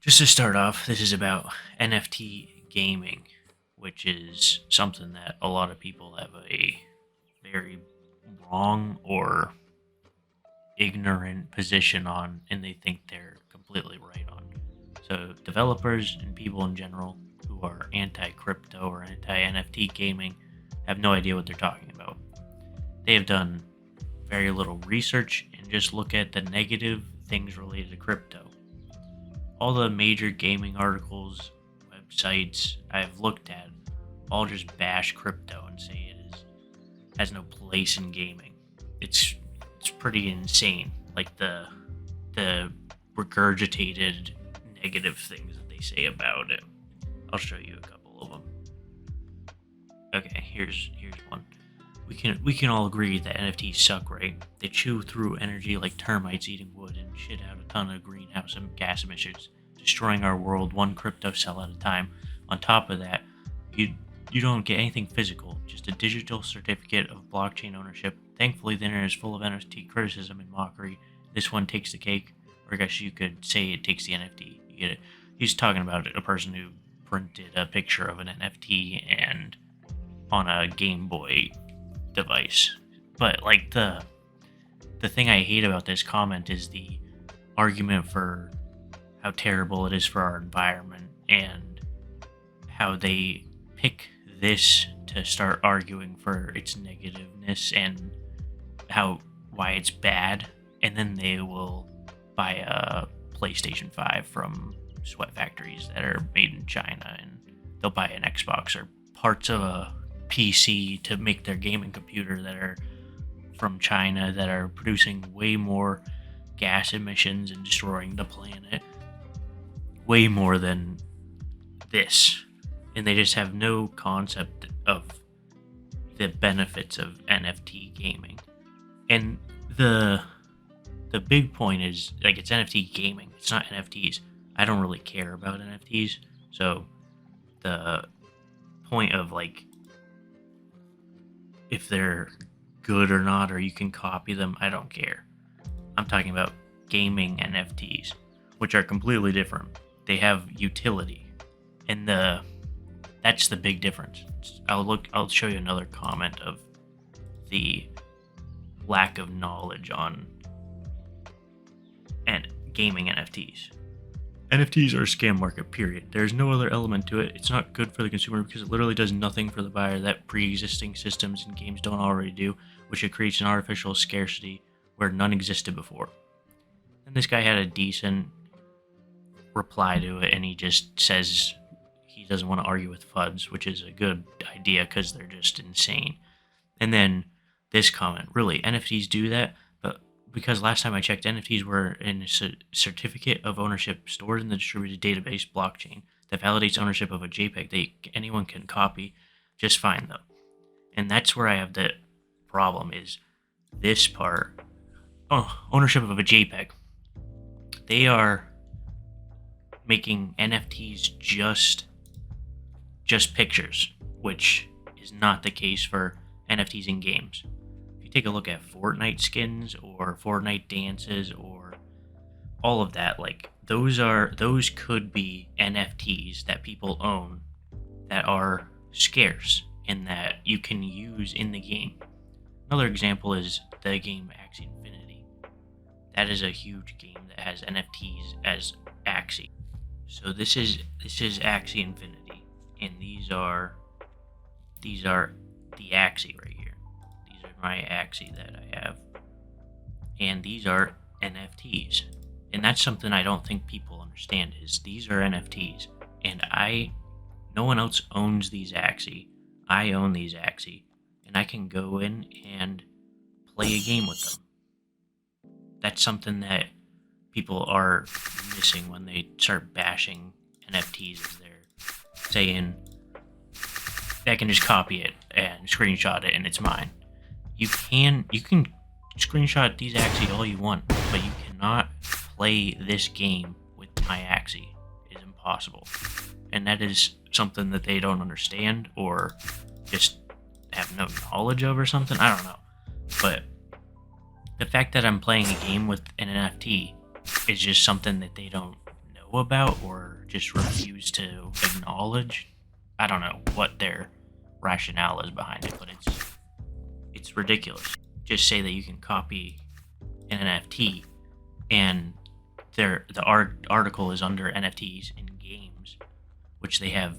Just to start off, this is about NFT gaming, which is something that a lot of people have a very wrong or ignorant position on, and they think they're completely right on. So, developers and people in general who are anti crypto or anti NFT gaming have no idea what they're talking about. They have done very little research and just look at the negative things related to crypto. All the major gaming articles, websites I've looked at all just bash crypto and say has no place in gaming. It's pretty insane. Like the regurgitated negative things that they say about it. I'll show you a couple of them. Okay, here's one. We can all agree that NFTs suck, right? They chew through energy like termites eating wood and shit out a ton of greenhouse gas emissions, destroying our world one crypto cell at a time. On top of that, you don't get anything physical, just a digital certificate of blockchain ownership. Thankfully, the internet is full of NFT criticism and mockery. This one takes the cake, or I guess you could say it takes the NFT. You get it? He's talking about a person who printed a picture of an NFT and on a Game Boy device. But like the thing I hate about this comment is the argument for how terrible it is for our environment and how they pick this to start arguing for its negativeness and why it's bad, and then they will buy a PlayStation 5 from sweat factories that are made in China, and they'll buy an Xbox or parts of a PC to make their gaming computer that are from China that are producing way more gas emissions and destroying the planet way more than this. And they just have no concept of the benefits of NFT gaming. And the big point is, like, it's NFT gaming. It's not NFTs. I don't really care about NFTs. So the point of, like, if they're good or not, or you can copy them, I don't care. I'm talking about gaming NFTs, which are completely different. They have utility, and that's the big difference. I'll show you another comment of the lack of knowledge on and gaming NFTs. NFTs are a scam market, period. There's no other element to it. It's not good for the consumer because it literally does nothing for the buyer that pre-existing systems and games don't already do, which it creates an artificial scarcity where none existed before. And this guy had a decent reply to it, and he just says he doesn't want to argue with FUDs, which is a good idea because they're just insane. And then this comment, really, NFTs do that? But because last time I checked, NFTs were in a certificate of ownership stored in the distributed database blockchain that validates ownership of a JPEG that anyone can copy just fine, though. And that's where I have the problem is this part. Oh, ownership of a JPEG. They are making NFTs just pictures, which is not the case for NFTs in games. If you take a look at Fortnite skins or Fortnite dances or all of that, like those could be NFTs that people own that are scarce and that you can use in the game. Another example is the game Axiom. That is a huge game that has NFTs as Axie. So this is Axie Infinity, and these are the Axie right here. These are my Axie that I have, and these are NFTs. And that's something I don't think people understand is these are NFTs, and no one else owns these Axie. I own these Axie, and I can go in and play a game with them. That's something that people are missing when they start bashing NFTs, is they're saying I can just copy it and screenshot it and it's mine. You can screenshot these Axie all you want, but you cannot play this game with my Axie. It is impossible. And that is something that they don't understand or just have no knowledge of or something. I don't know. But the fact that I'm playing a game with an NFT is just something that they don't know know about or just refuse to acknowledge. I don't know what their rationale is behind it, but it's ridiculous. Just say that you can copy an NFT, and article is under NFTs in games, which they have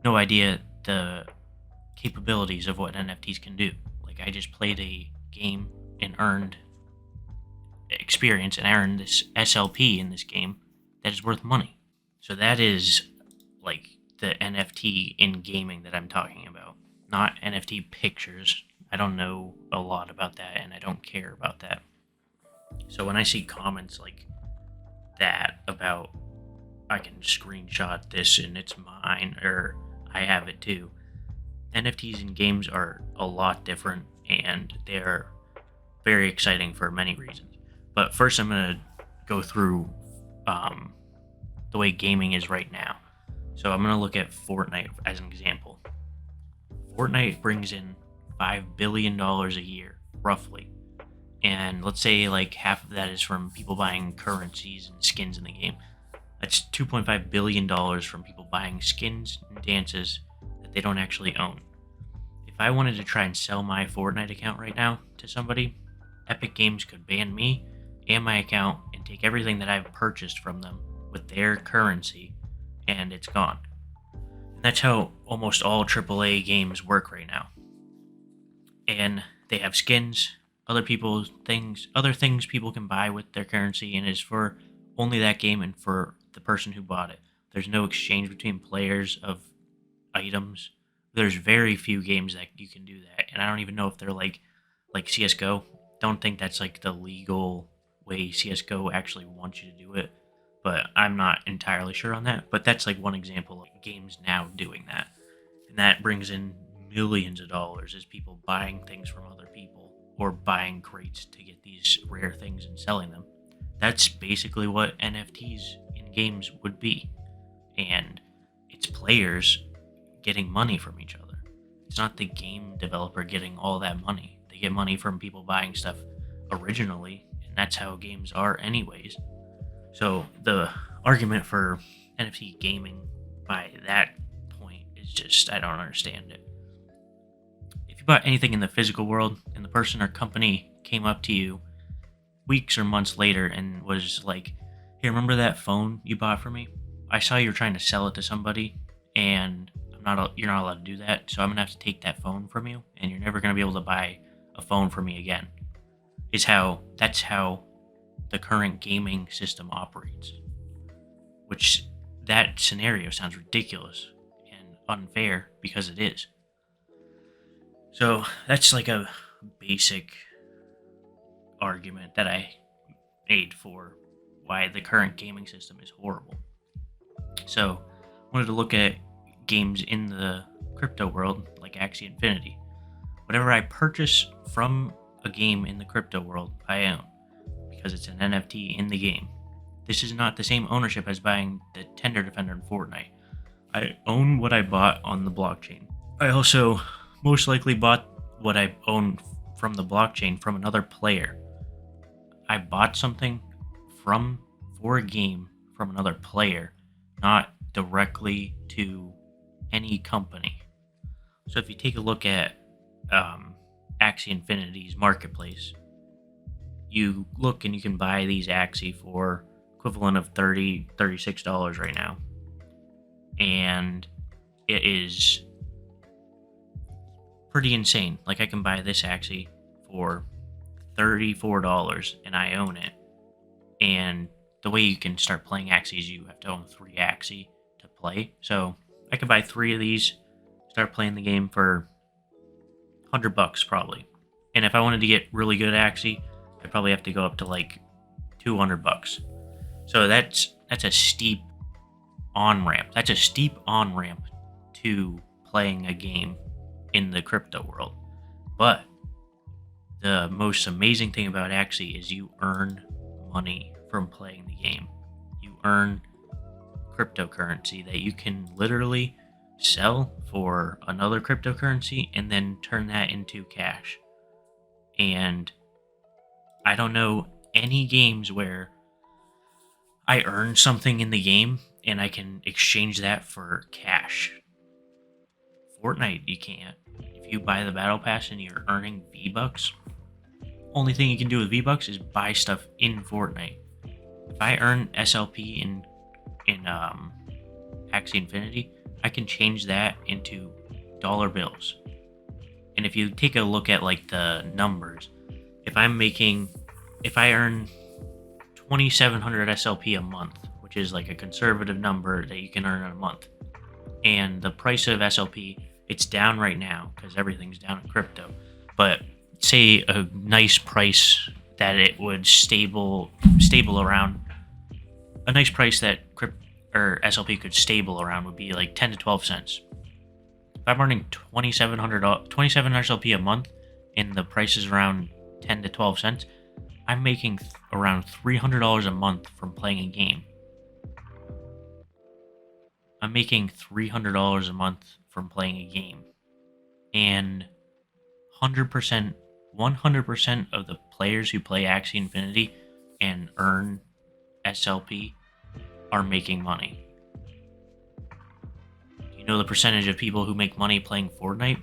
no idea the capabilities of what NFTs can do. Like, I just played a game and earned experience and earned this SLP in this game that is worth money. So that is like the NFT in gaming that I'm talking about, not NFT pictures. I don't know a lot about that, and I don't care about that. So when I see comments like that about I can screenshot this and it's mine, or I have it too, NFTs in games are a lot different, and they're very exciting for many reasons. But first, I'm going to go through the way gaming is right now. So I'm going to look at Fortnite as an example. Fortnite brings in $5 billion a year, roughly. And let's say like half of that is from people buying currencies and skins in the game. That's $2.5 billion from people buying skins and dances that they don't actually own. If I wanted to try and sell my Fortnite account right now to somebody, Epic Games could ban me and my account and take everything that I've purchased from them with their currency, and it's gone. And that's how almost all AAA games work right now. And they have skins, other things people can buy with their currency, and it's for only that game and for the person who bought it. There's no exchange between players of items. There's very few games that you can do that, and I don't even know if they're like CS:GO. Don't think that's like the legal way CS:GO actually wants you to do it, but I'm not entirely sure on that. But that's like one example of games now doing that, and that brings in millions of dollars as people buying things from other people or buying crates to get these rare things and selling them. That's basically what NFTs in games would be, and it's players getting money from each other. It's not the game developer getting all that money. They get money from people buying stuff originally, and that's how games are anyways. So the argument for NFT gaming by that point is just, I don't understand it. If you bought anything in the physical world and the person or company came up to you weeks or months later and was like, "Hey, remember that phone you bought for me? I saw you were trying to sell it to somebody, and you're not allowed to do that, so I'm gonna have to take that phone from you, and you're never gonna be able to buy a phone from me again." That's how the current gaming system operates. Which, that scenario sounds ridiculous and unfair because it is. So that's like a basic argument that I made for why the current gaming system is horrible. So I wanted to look at games in the crypto world like Axie Infinity. Whatever I purchase from a game in the crypto world, I own, because it's an NFT in the game. This is not the same ownership as buying the Tender Defender in Fortnite. I own what I bought on the blockchain. I also most likely bought what I own from the blockchain from another player. I bought something for a game from another player, not directly to any company. So if you take a look at Axie Infinity's marketplace, you look and you can buy these Axie for equivalent of $36 right now. And it is pretty insane. Like, I can buy this Axie for $34 and I own it. And the way you can start playing Axies, you have to own 3 Axie to play. So I could buy 3 of these, start playing the game for $100 probably. And if I wanted to get really good Axie, I'd probably have to go up to like $200. So that's a steep on-ramp. That's a steep on-ramp to playing a game in the crypto world. But the most amazing thing about Axie is you earn money from playing the game. You earn cryptocurrency that you can literally sell for another cryptocurrency and then turn that into cash. And I don't know any games where I earn something in the game and I can exchange that for cash. Fortnite, you can't. If you buy the battle pass and you're earning V-Bucks, only thing you can do with V-Bucks is buy stuff in Fortnite. If I earn SLP in Axie Infinity, I can change that into dollar bills. And if you take a look at like the numbers, if I earn 2,700 SLP a month, which is like a conservative number that you can earn in a month, and the price of SLP, it's down right now because everything's down in crypto, but say a nice price that it would stable around, a nice price that SLP could stable around would be like 10 to 12 cents. If I'm earning 27 SLP a month and the price is around 10 to 12 cents, I'm making around $300 a month from playing a game. I'm making $300 a month from playing a game. And 100% of the players who play Axie Infinity and earn SLP are making money. Do you know the percentage of people who make money playing Fortnite?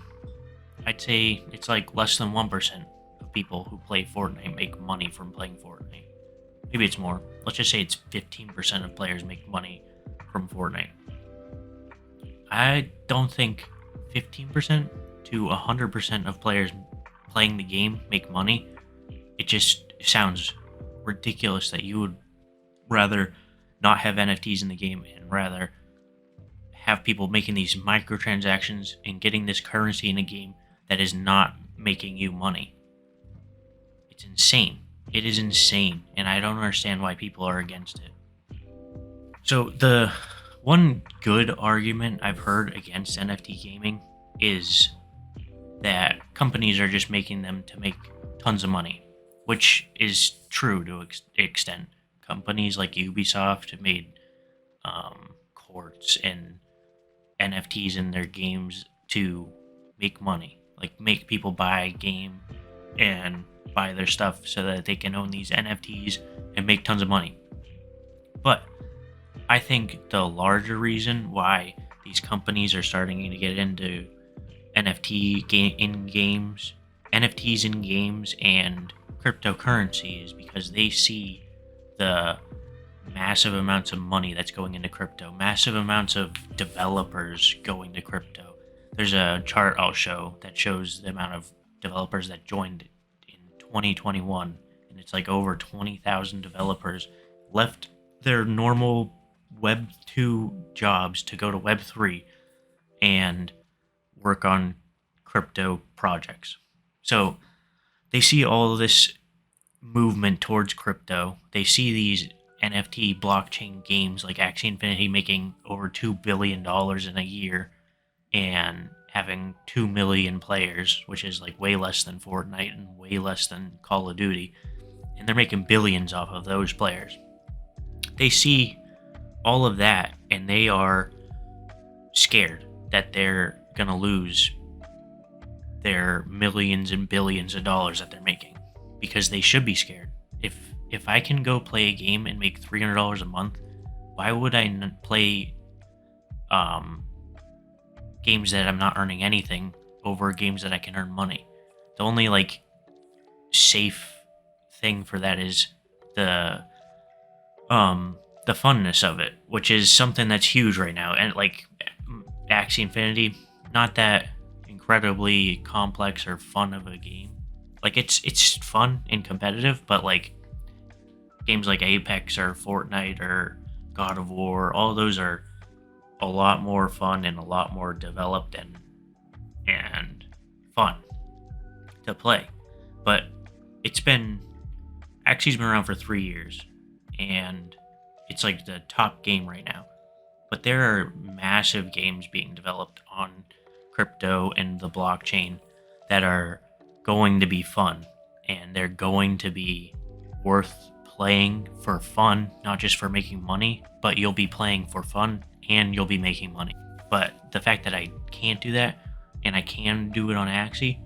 I'd say it's like less than 1% of people who play Fortnite make money from playing Fortnite. Maybe it's more. Let's just say it's 15% of players make money from Fortnite. I don't think 15% to 100% of players playing the game make money. It just sounds ridiculous that you would rather not have NFTs in the game and rather have people making these microtransactions and getting this currency in a game that is not making you money. It's insane. It is insane, and I don't understand why people are against it. So the one good argument I've heard against NFT gaming is that companies are just making them to make tons of money, which is true to an extent. Companies like Ubisoft have made courts and NFTs in their games to make money, like make people buy a game and buy their stuff so that they can own these NFTs and make tons of money. But I think the larger reason why these companies are starting to get into NFTs in games and cryptocurrency is because they see the massive amounts of money that's going into crypto, massive amounts of developers going to crypto. There's a chart I'll show that shows the amount of developers that joined in 2021, and it's like over 20,000 developers left their normal Web 2 jobs to go to Web 3 and work on crypto projects. So they see all of this movement towards crypto. They see these NFT blockchain games like Axie Infinity making over $2 billion in a year and having 2 million players, which is like way less than Fortnite and way less than Call of Duty. And they're making billions off of those players. They see all of that and they are scared that they're going to lose their millions and billions of dollars that they're making, because they should be scared. If I can go play a game and make $300 a month, why would I play games that I'm not earning anything over games that I can earn money? The only like safe thing for that is the funness of it, which is something that's huge right now. And like Axie Infinity, not that incredibly complex or fun of a game. Like it's fun and competitive, but like games like Apex or Fortnite or God of War, all of those are a lot more fun and a lot more developed and fun to play. But Axie's been around for 3 years, and it's like the top game right now. But there are massive games being developed on crypto and the blockchain that are going to be fun, and they're going to be worth playing for fun, not just for making money, but you'll be playing for fun and you'll be making money. But the fact that I can't do that and I can do it on Axie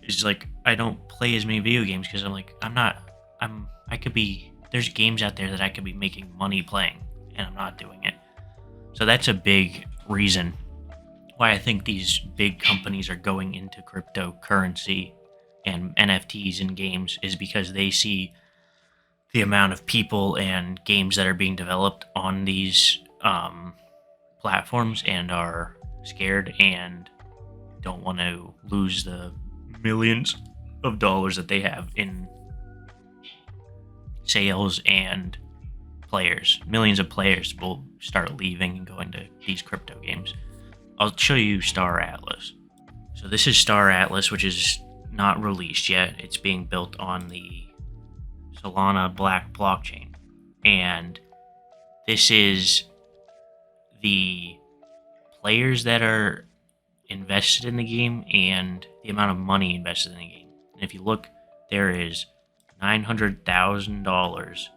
is like, I don't play as many video games because I could be there's games out there that I could be making money playing, and I'm not doing it. So that's a big reason why I think these big companies are going into cryptocurrency and NFTs in games, is because they see the amount of people and games that are being developed on these platforms and are scared and don't want to lose the millions of dollars that they have in sales and players. Millions of players will start leaving and going to these crypto games. I'll show you Star Atlas. So this is Star Atlas, which is not released yet. It's being built on the Solana Black blockchain. And this is the players that are invested in the game and the amount of money invested in the game. And if you look, there is $900,000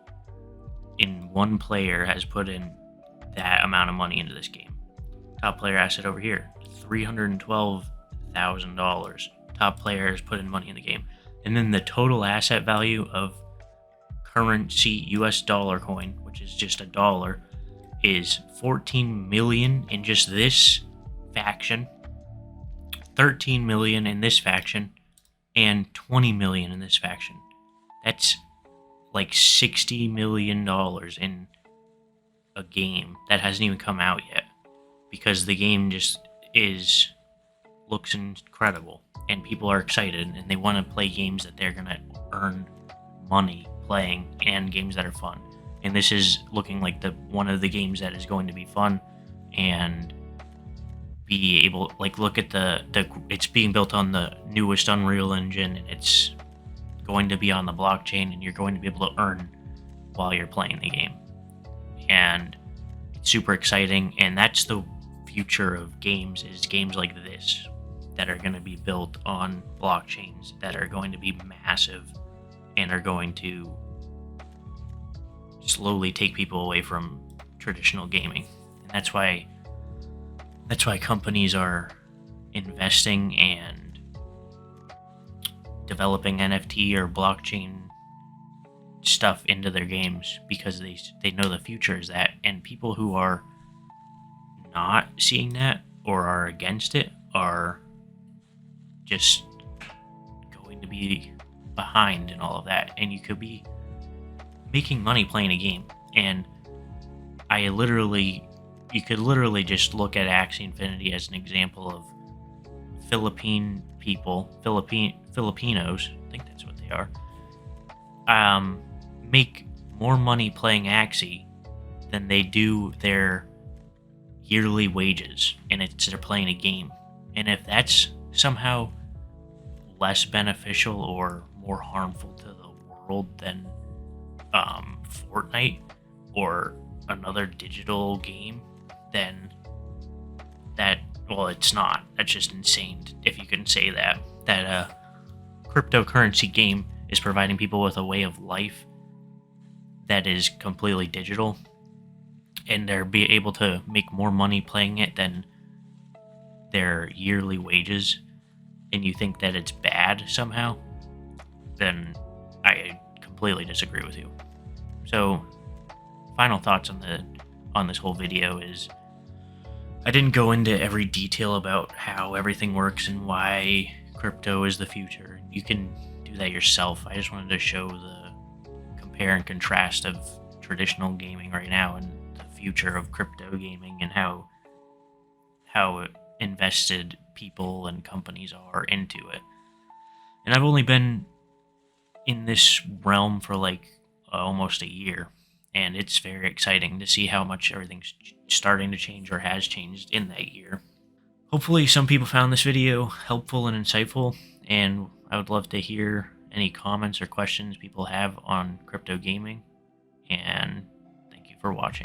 in one player has put in that amount of money into this game. Top player asset over here, $312,000. Top player has put in money in the game. And then the total asset value of currency US dollar coin, which is just a dollar, is 14 million in just this faction, 13 million in this faction, and 20 million in this faction. That's like $60 million in a game that hasn't even come out yet, because the game just looks incredible and people are excited and they want to play games that they're going to earn money playing and games that are fun. And this is looking like one of the games that is going to be fun and be able, like, look at it's being built on the newest Unreal Engine, and it's going to be on the blockchain, and you're going to be able to earn while you're playing the game. And it's super exciting, and that's the future of games, is games like this that are going to be built on blockchains that are going to be massive and are going to slowly take people away from traditional gaming. And that's why companies are investing and developing NFT or blockchain stuff into their games, because they know the future is that. And people who are not seeing that or are against it are just going to be behind in all of that. And you could be making money playing a game. And you could literally just look at Axie Infinity as an example of Filipinos, I think that's what they are, make more money playing Axie than they do their yearly wages, and they're playing a game. And if that's somehow less beneficial or more harmful to the world than Fortnite or another digital game, then it's not. That's just insane if you can say that a cryptocurrency game is providing people with a way of life that is completely digital, and they're be able to make more money playing it than their yearly wages, and you think that it's bad somehow, then I completely disagree with you. So, final thoughts on this whole video is, I didn't go into every detail about how everything works and why crypto is the future. You can do that yourself. I just wanted to show the compare and contrast of traditional gaming right now and the future of crypto gaming, and how invested people and companies are into it. And I've only been in this realm for like almost a year, and it's very exciting to see how much everything's starting to change or has changed in that year. Hopefully some people found this video helpful and insightful, and I would love to hear any comments or questions people have on crypto gaming, and thank you for watching.